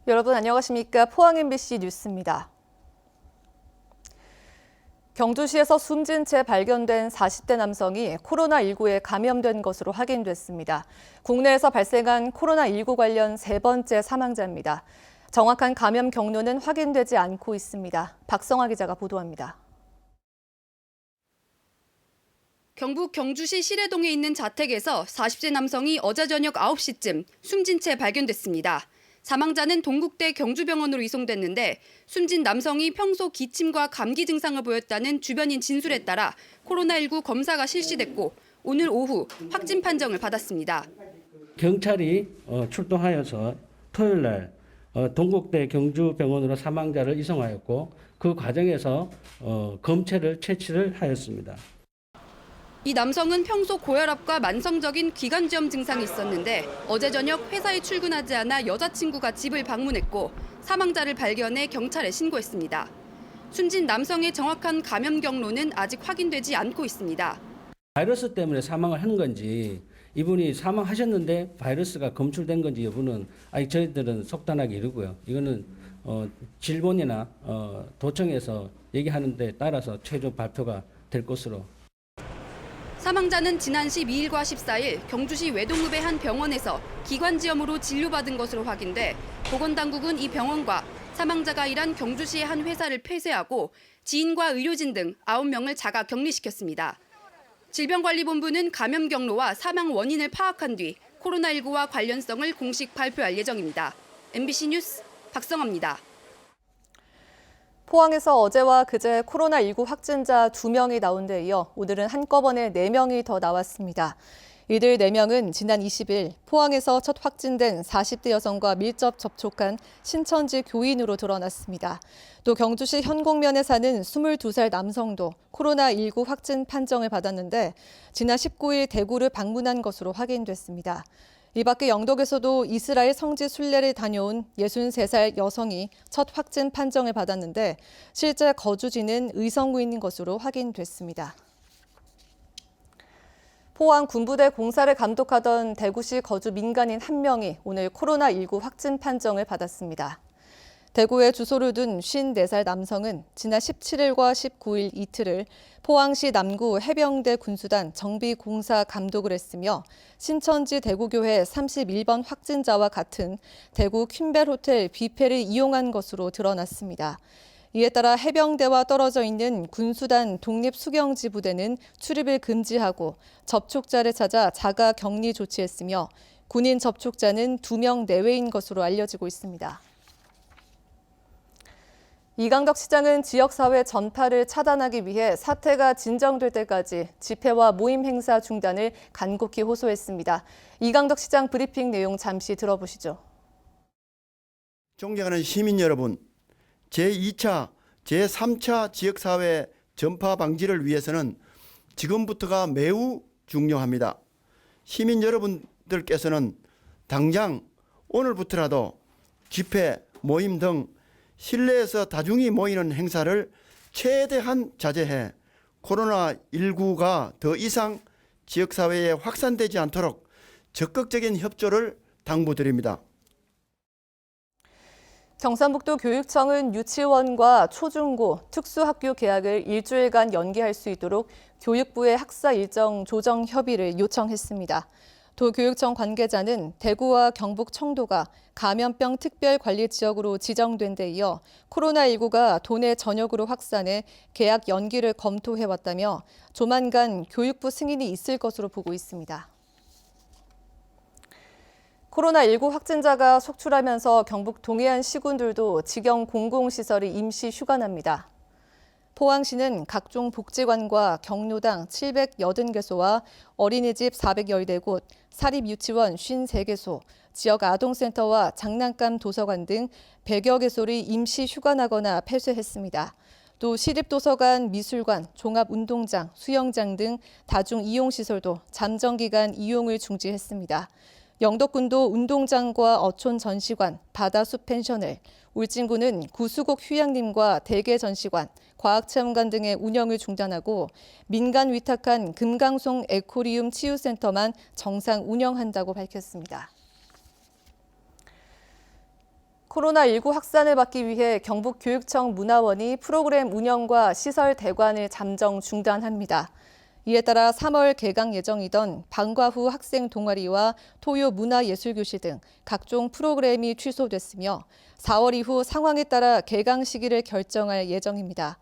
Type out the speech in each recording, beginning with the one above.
여러분 안녕하십니까? 포항 MBC 뉴스입니다. 경주시에서 숨진 채 발견된 40대 남성이 코로나19에 감염된 것으로 확인됐습니다. 국내에서 발생한 코로나19 관련 세 번째 사망자입니다. 정확한 감염 경로는 확인되지 않고 있습니다. 박성아 기자가 보도합니다. 경북 경주시 시래동에 있는 자택에서 40대 남성이 어제 저녁 9시쯤 숨진 채 발견됐습니다. 사망자는 동국대 경주병원으로 이송됐는데 숨진 남성이 평소 기침과 감기 증상을 보였다는 주변인 진술에 따라 코로나19 검사가 실시됐고 오늘 오후 확진 판정을 받았습니다. 경찰이 출동하여서 토요일 날 동국대 경주병원으로 사망자를 이송하였고 그 과정에서 검체를 채취를 하였습니다. 이 남성은 평소 고혈압과 만성적인 기관지염 증상이 있었는데 어제 저녁 회사에 출근하지 않아 여자친구가 집을 방문했고 사망자를 발견해 경찰에 신고했습니다. 숨진 남성의 정확한 감염 경로는 아직 확인되지 않고 있습니다. 바이러스 때문에 사망을 한 건지 이분이 사망하셨는데 바이러스가 검출된 건지 여부는 아직 저희들은 속단하기 이르고요. 이거는 질본이나 도청에서 얘기하는 데 따라서 최종 발표가 될 것으로. 사망자는 지난 12일과 14일 경주시 외동읍의 한 병원에서 기관지염으로 진료받은 것으로 확인돼 보건당국은 이 병원과 사망자가 일한 경주시의 한 회사를 폐쇄하고 지인과 의료진 등 9명을 자가 격리시켰습니다. 질병관리본부는 감염 경로와 사망 원인을 파악한 뒤 코로나19와 관련성을 공식 발표할 예정입니다. MBC 뉴스 박성아입니다. 포항에서 어제와 그제 코로나19 확진자 2명이 나온 데 이어 오늘은 한꺼번에 4명이 더 나왔습니다. 이들 4명은 지난 20일 포항에서 첫 확진된 40대 여성과 밀접 접촉한 신천지 교인으로 드러났습니다. 또 경주시 현곡면에 사는 22살 남성도 코로나19 확진 판정을 받았는데 지난 19일 대구를 방문한 것으로 확인됐습니다. 이 밖에 영덕에서도 이스라엘 성지 순례를 다녀온 63살 여성이 첫 확진 판정을 받았는데 실제 거주지는 의성구인 것으로 확인됐습니다. 포항 군부대 공사를 감독하던 대구시 거주 민간인 1명이 오늘 코로나19 확진 판정을 받았습니다. 대구에 주소를 둔 54살 남성은 지난 17일과 19일 이틀을 포항시 남구 해병대 군수단 정비공사 감독을 했으며 신천지 대구교회 31번 확진자와 같은 대구 퀸벨 호텔 뷔페를 이용한 것으로 드러났습니다. 이에 따라 해병대와 떨어져 있는 군수단 독립수경지 부대는 출입을 금지하고 접촉자를 찾아 자가 격리 조치했으며 군인 접촉자는 2명 내외인 것으로 알려지고 있습니다. 이강덕 시장은 지역사회 전파를 차단하기 위해 사태가 진정될 때까지 집회와 모임 행사 중단을 간곡히 호소했습니다. 이강덕 시장 브리핑 내용 잠시 들어보시죠. 존경하는 시민 여러분, 제2차, 제3차 지역사회 전파 방지를 위해서는 지금부터가 매우 중요합니다. 시민 여러분들께서는 당장 오늘부터라도 집회, 모임 등 실내에서 다중이 모이는 행사를 최대한 자제해 코로나19가 더 이상 지역사회에 확산되지 않도록 적극적인 협조를 당부드립니다. 경상북도 교육청은 유치원과 초중고, 특수학교 개학을 일주일간 연기할 수 있도록 교육부의 학사 일정 조정 협의를 요청했습니다. 도교육청 관계자는 대구와 경북 청도가 감염병 특별관리지역으로 지정된 데 이어 코로나19가 도내 전역으로 확산해 개학 연기를 검토해왔다며 조만간 교육부 승인이 있을 것으로 보고 있습니다. 코로나19 확진자가 속출하면서 경북 동해안 시군들도 직영 공공시설이 임시 휴관합니다. 포항시는 각종 복지관과 경로당 780개소와 어린이집 414곳, 사립유치원 53개소, 지역 아동센터와 장난감 도서관 등 100여 개소를 임시 휴관하거나 폐쇄했습니다. 또 시립도서관, 미술관, 종합운동장, 수영장 등 다중이용시설도 잠정기간 이용을 중지했습니다. 영덕군도 운동장과 어촌 전시관, 바다숲 펜션을, 울진군은 구수곡 휴양림과 대게 전시관, 과학체험관 등의 운영을 중단하고 민간 위탁한 금강송 에코리움 치유센터만 정상 운영한다고 밝혔습니다. 코로나19 확산을 막기 위해 경북교육청 문화원이 프로그램 운영과 시설 대관을 잠정 중단합니다. 이에 따라 3월 개강 예정이던 방과 후 학생 동아리와 토요 문화예술교실 등 각종 프로그램이 취소됐으며 4월 이후 상황에 따라 개강 시기를 결정할 예정입니다.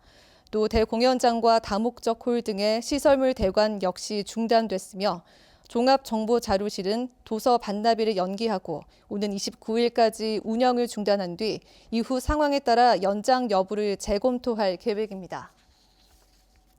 또 대공연장과 다목적 홀 등의 시설물 대관 역시 중단됐으며 종합정보자료실은 도서 반납일을 연기하고 오는 29일까지 운영을 중단한 뒤 이후 상황에 따라 연장 여부를 재검토할 계획입니다.